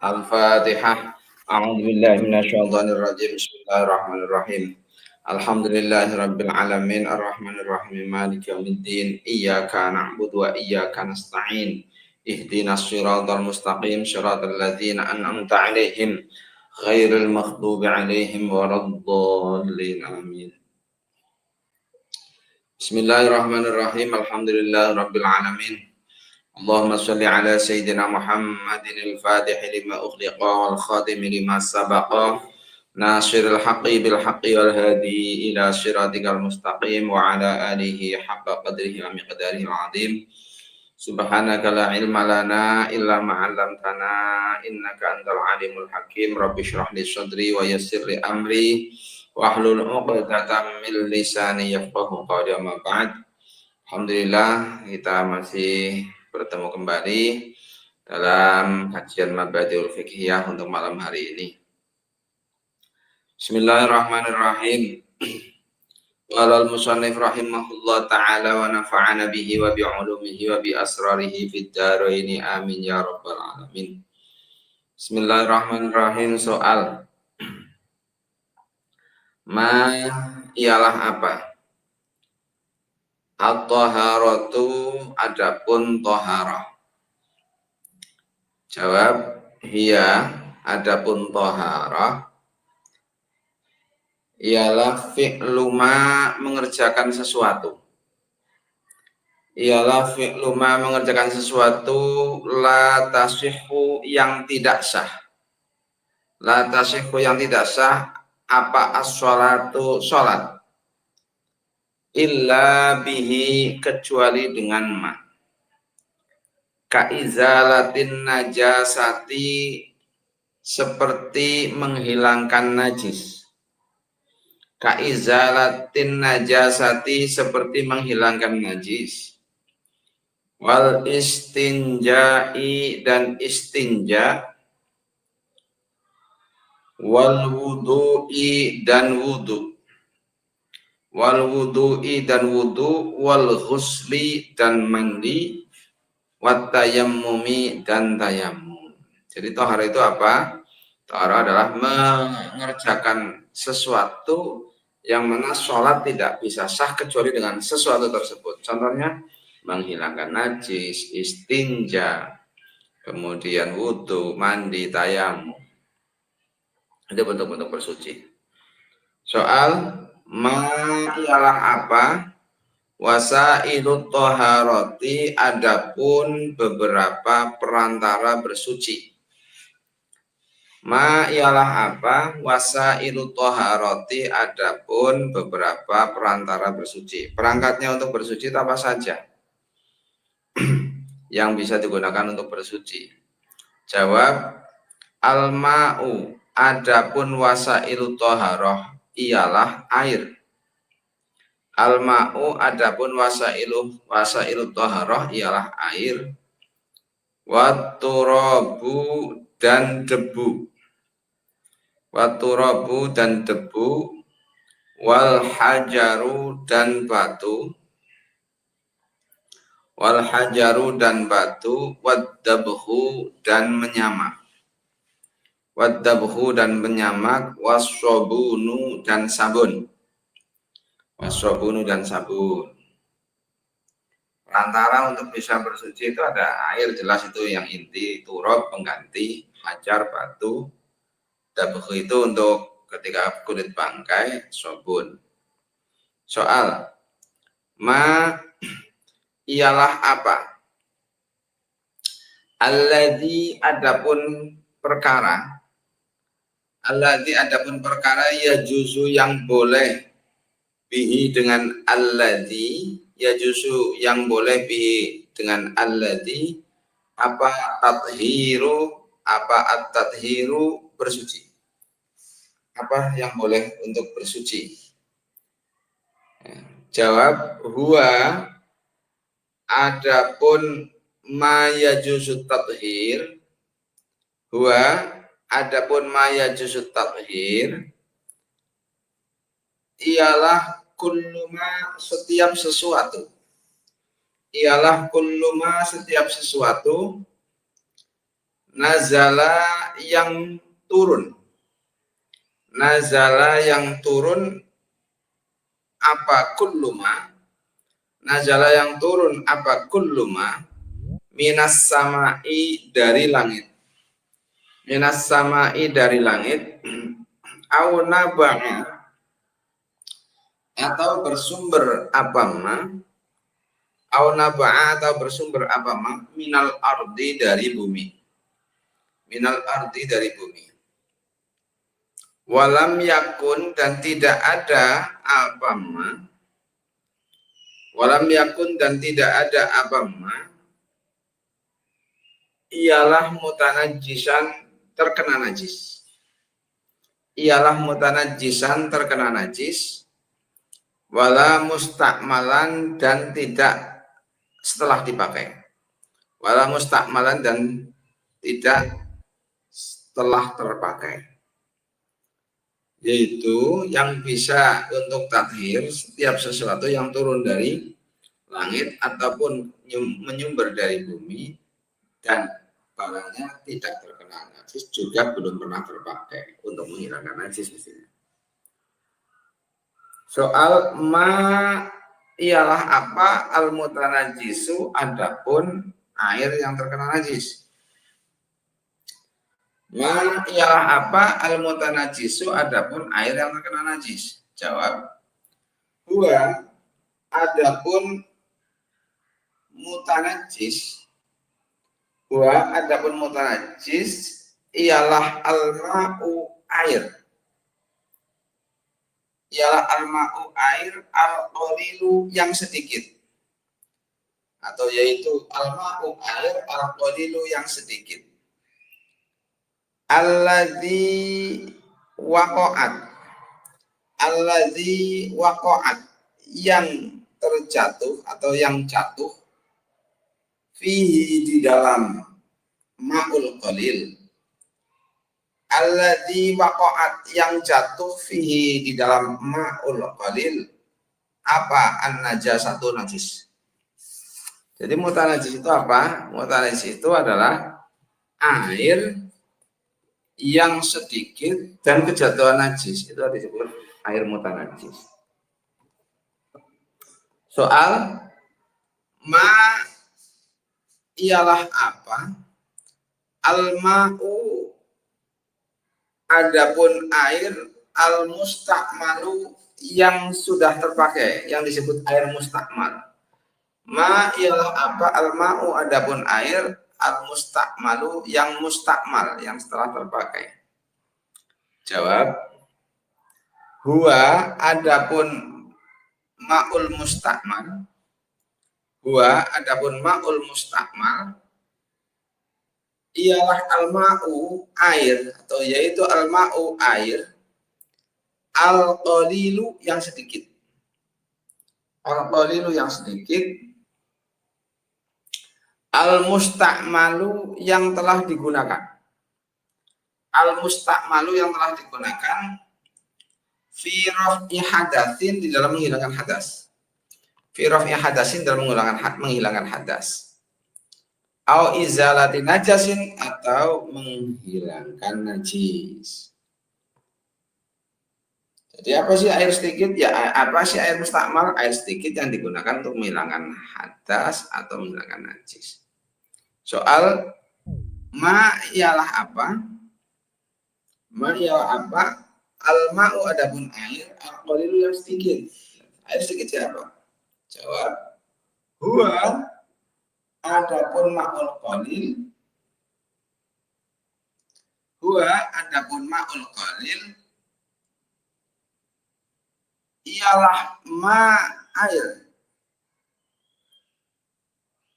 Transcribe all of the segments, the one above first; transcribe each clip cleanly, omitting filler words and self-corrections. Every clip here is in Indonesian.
Al-Fatihah. A'udzu billahi minasyaitonir rajim. Bismillahirrahmanirrahim. Alhamdulillahirabbil alamin arrahmanir rahim maliki yaumiddin. Iyyaka na'budu wa iyyaka nasta'in. Ihdinas siratal mustaqim siratal ladzina an'amta 'alaihim ghairil maghdubi 'alaihim waladdallin. Amin. Bismillahirrahmanirrahim. Alhamdulillahirabbil alamin. Allahumma shalli ala sayyidina Muhammadin al-Fatih lima ughliqa wal khatim lima sabaqa nasiril haqqi bil haqqi wal hadi ila siratikal mustaqim wa ala alihi haqqa qadrihi wa miqdarihi al-azim. Subhanaka la ilma lana illa ma 'allamtana innaka antal alimul hakim. Rabbi shrah li sadri wa yassir li amri wahlul 'uqdatam min lisani yafqahu qawli. Amma ba'd. Alhamdulillah kita masih bertemu kembali dalam kajian Mabadiul Fiqhiyah untuk malam hari ini. Bismillahirrahmanirrahim. Qala al-musannif rahimahullah ta'ala wa nafa'ana bihi wa bi'ulumihi wa bi asrarihi fid dharain amin ya rabbal alamin. Bismillahirrahmanirrahim. Soal ma ialah apa? At-taharatu adapun taharah. Jawab hiya adapun taharah ialah fi'lu ma mengerjakan sesuatu. Ialah fi'lu ma mengerjakan sesuatu la tasihhu yang tidak sah. La tasihhu yang tidak sah apa as-sholatu sholat. Illa bihi kecuali dengan ma. Kaizalatin najasati seperti menghilangkan najis. Kaizalatin najasati seperti menghilangkan najis. Wal istinja'i dan istinja. Wal wudu'i dan wudu. Wal wudu'i dan wudu, wal ghusli dan mandi, wat tayammumi dan tayammum. Jadi taharah itu apa? Taharah adalah mengerjakan sesuatu yang mana sholat tidak bisa sah kecuali dengan sesuatu tersebut. Contohnya menghilangkan najis, istinja, kemudian wudu, mandi, tayammum. Itu bentuk-bentuk bersuci. Soal ma ialah apa? Wasailut taharati adapun beberapa perantara bersuci. Ma ialah apa? Wasailut taharati adapun beberapa perantara bersuci. Perangkatnya untuk bersuci itu apa saja yang bisa digunakan untuk bersuci? Jawab al-ma'u adapun wasailut taharah ialah air. Al-ma'u adapun wasailut taharah ialah air. Wat-turabu dan debu. Wat-turabu dan debu. Wal hajaru dan batu. Wal hajaru dan batu. Wad-dabhu dan menyamak. Wad-dabhu dan menyamak. Was-sabunu dan sabun. Was-sabunu dan sabun. Perantara untuk bisa bersuci itu ada air, jelas itu yang inti, turab pengganti, hajar batu, dabhu itu untuk ketika kulit bangkai, sabun. Soal ma ialah apa? Alladzi adapun perkara. Alladzi adapun perkara yajuzu yang boleh bihi dengan alladzi, yajuzu yang boleh bihi dengan alladzi apa tathiru, apa at-tathiru bersuci. Apa yang boleh untuk bersuci? Jawab huwa adapun ma yajuzu tathir. Huwa adapun ma yajuzu tathir ialah kulluma setiap sesuatu. Ialah kulluma setiap sesuatu Nazala yang turun. Nazala yang turun apa kulluma. Nazala yang turun apa kulluma. Minas sama'i dari langit. Minas sama'i dari langit. Au naba'a atau bersumber apa ma. Au naba'a atau bersumber apa ma. Minal ardi dari bumi. Minal ardi dari bumi. Walam yakun dan tidak ada apa ma. Walam yakun dan tidak ada apa ma. Ialah mutanajisan terkena najis. Ialah mutanajisan terkena najis. Wala mustakmalan dan tidak setelah dipakai. Wala mustakmalan dan tidak setelah terpakai. Yaitu yang bisa untuk tathir setiap sesuatu yang turun dari langit ataupun menyumber dari bumi dan barangnya tidak terkena najis juga belum pernah terpakai untuk menghilangkan najis misalnya. Soal ma ialah apa al-mutanajisu adapun air yang terkena najis. Ma ialah apa al-mutanajisu adapun air yang terkena najis. Jawab. Huwa adapun mutanajis. Huwa adapun mutanajis ialah al-ma'u air. Ialah al-ma'u air al-qalilu yang sedikit. Atau yaitu al-ma'u air al-qalilu yang sedikit. Alladzi waqa'at yang terjatuh atau yang jatuh fihi di dalam ma'ul qalil. Alladzi waqa'at yang jatuh fihi di dalam ma'ul qalil apa an-najasatu najis. Jadi mutanajis itu apa? Mutanajis itu adalah air yang sedikit dan kejatuhan najis, itu disebut air mutanajis. Soal ma ialah apa? Al-ma'u adapun air al-mustakmalu yang sudah terpakai, yang disebut air mustakmal. Ma ialah apa? Al-ma'u adapun air al-mustakmalu yang mustakmal, yang setelah terpakai. Jawab. Huwa adapun ma'ul mustakmal. Huwa adapun ma'ul mustakmal ialah al-ma'u air atau yaitu al-ma'u air al-qalilu yang sedikit. Al-qalilu yang sedikit. Al-mustakmalu yang telah digunakan. Al-mustakmalu yang telah digunakan fi raf'i hadatsin di dalam menghilangkan hadas. Fi raf'i hadatsin dalam menghilangkan hadas. Au izalati najasin atau menghilangkan najis. Jadi apa sih air sedikit? Ya apa sih air mustakmal? Air sedikit yang digunakan untuk menghilangkan hadas atau menghilangkan najis. Soal ma ialah apa? Ma ialah apa? Al-ma'u adapun air al-qalilu yang sedikit. Air sedikit siapa? Jawab. Huwa adapun ma'ul qalil. Huwa adapun ma'ul qalil ialah ma air.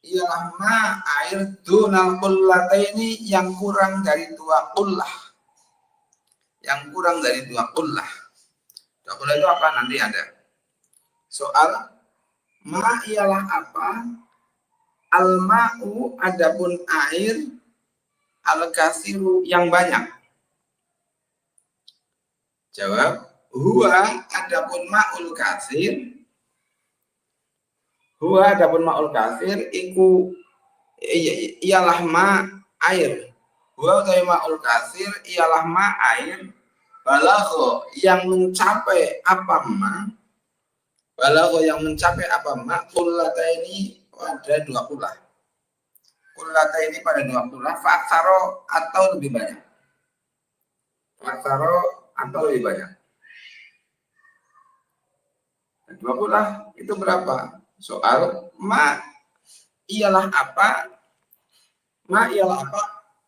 Ialah ma air dunal qullataini yang kurang dari 2 qullah. Yang kurang dari 2 qullah. 2 qullah itu apa? Nanti ada. Soal ma ialah apa? Al-ma'u adapun air al-kasiru yang banyak. Jawab. Huwa adapun ma'ul kasir. Huwa adapun ma'ul kasir iku ialah ma air Wa ma'ul katsir ialah ma air balagha yang mencapai apa ma, balagha yang mencapai apa ma kullata ini pada 20. Kullata ini pada 20 faksaro atau lebih banyak. Faksaro atau lebih banyak. 20 itu berapa? Soal ma ialah apa? Ma ialah apa?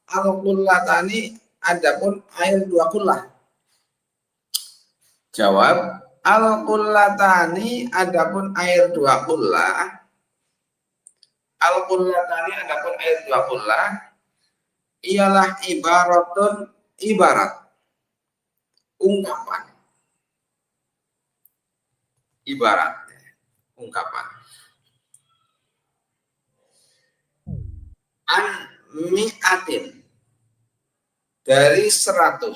Al-kullatani adapun air 20. Jawab, al-kullatani adapun air 20. Al-kullatani adapun air 20 ialah ibaratun ibarat ungkapan. Ibarat ungkapan. An mi'atin dari 100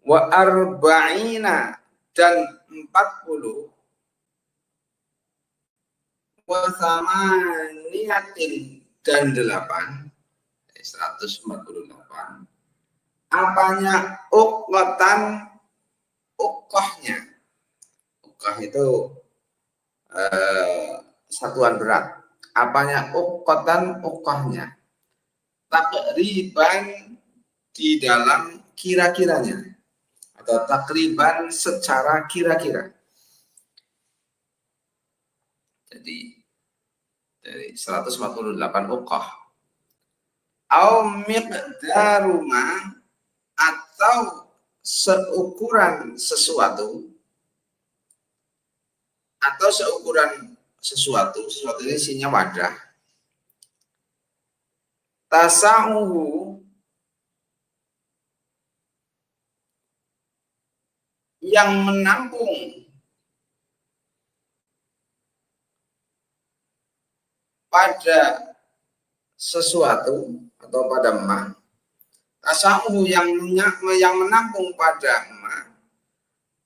wa arba'ina dan 40 wa samaniyatin dan 8 148 apanya uqatan uqahnya. Uqah itu satuan berat. Apanya uqatan uqahnya. Takriban di dalam kira-kiranya atau takriban secara kira-kira. Jadi dari 148 uqah. Au miqdaruma atau seukuran sesuatu atau seukuran sesuatu ini isinya wadah. Tasa'uhu yang menampung pada sesuatu atau pada ma. Tasa'uhu yang menampung pada ma.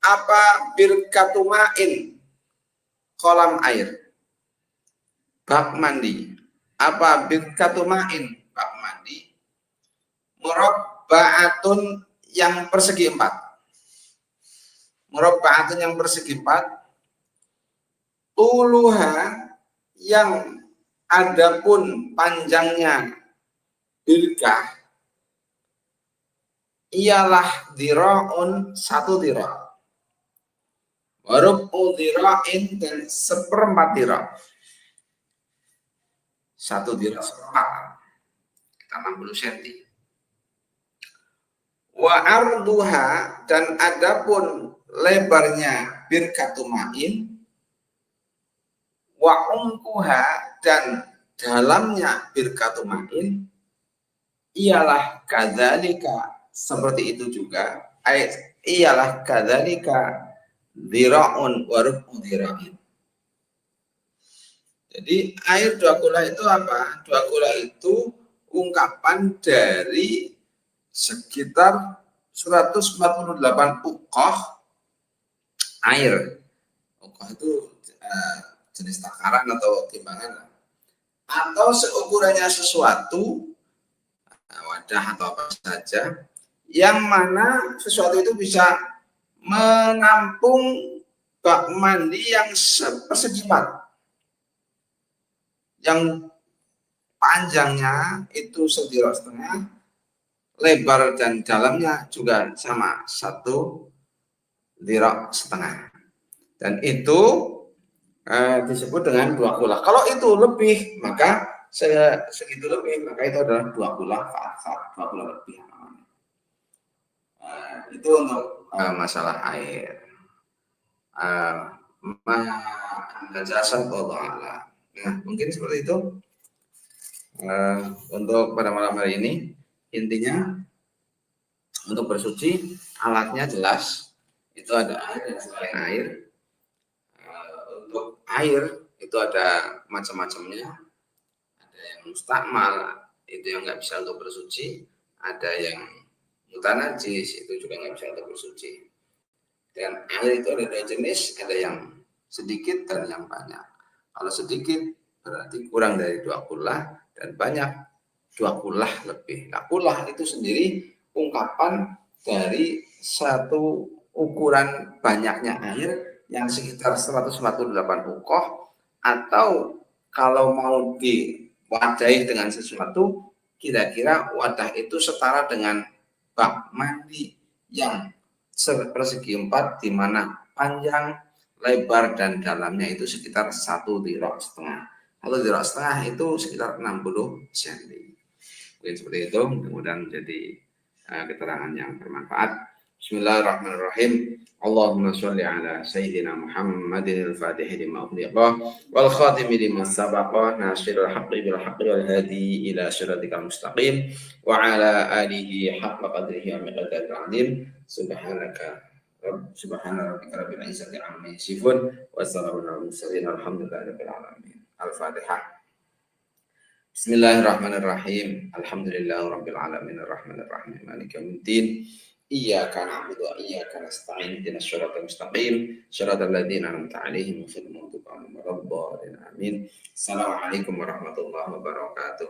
Apa birkatumain kolam air bak mandi. Apa birkatumain bak mandi murabba'atun yang persegi 4. Murabba'atun yang persegi 4 tuluha yang adapun panjangnya birkah ialah dira'un 1 dira'. Warub'u dira'in dan 1/4 dira'. 1 dira' 1/4. 80 cm. Wa arduha dan adapun lebarnya birkatumain wa umkuha dan dalamnya birkatumain ialah kadzalika seperti itu juga. Ialah kadzalika dira'un wa rub'u dira'in. Jadi air 20 itu apa? 20 itu ungkapan dari sekitar 148 uqah air. Uqah itu jenis takaran atau timbangan atau seukurannya sesuatu wadah atau apa saja yang mana sesuatu itu bisa menampung bak mandi yang persegi 4 yang panjangnya itu 1,5 dira', lebar dan dalamnya juga sama 1,5 dira', dan itu disebut dengan 20. Kalau itu lebih maka segitu lebih maka itu adalah 20 fa'aksar, 20 lebih. Itu untuk masalah air. Jasa Allah. Nah, mungkin seperti itu untuk pada malam hari ini. Intinya untuk bersuci alatnya jelas, itu ada air dan selain air. Untuk air itu ada macam-macamnya, ada yang mustakmal itu yang nggak bisa untuk bersuci, ada yang mutanajis itu juga nggak bisa untuk bersuci. Dan air itu ada 2 jenis, ada yang sedikit dan yang banyak. Kalau sedikit berarti kurang dari 20 dan banyak 2 kulah lebih. Nah, kulah itu sendiri ungkapan dari satu ukuran banyaknya air yang sekitar 148 ukoh, atau kalau mau diwadahi dengan sesuatu, kira-kira wadah itu setara dengan bak mandi yang persegi 4, di mana panjang, lebar, dan dalamnya itu sekitar 1,5 dirok. 1,5 dirok itu sekitar 60 cm. Mungkin seperti itu, mudah-mudahan menjadi keterangan yang bermanfaat. Bismillahirrahmanirrahim. Allahumma sholli ala sayyidina Muhammadin al-Fatih lima ughliqa wal khatim lima sabaqa nasirul haqqi bil haqqi wal hadi ila siratikal mustaqim wa ala alihi haqqa qadrihi wa miqdaril azim. Subhana rabbika rabbil izzati amma yasifun wa salamun alal mursalin walhamdulillahi rabbil alamin. Al-Fatihah. Bismillahirrahmanirrahim. Alhamdulillahirabbil alamin arrahmanir rahim maliki yaumiddin. Iyyaka na'budu wa iyyaka nasta'in. Ihdinas siratal mustaqim. Shiratal ladzina an'amta 'alaihim ghairil maghdubi 'alaihim waladdallin. Amin. Assalamualaikum warahmatullahi wabarakatuh.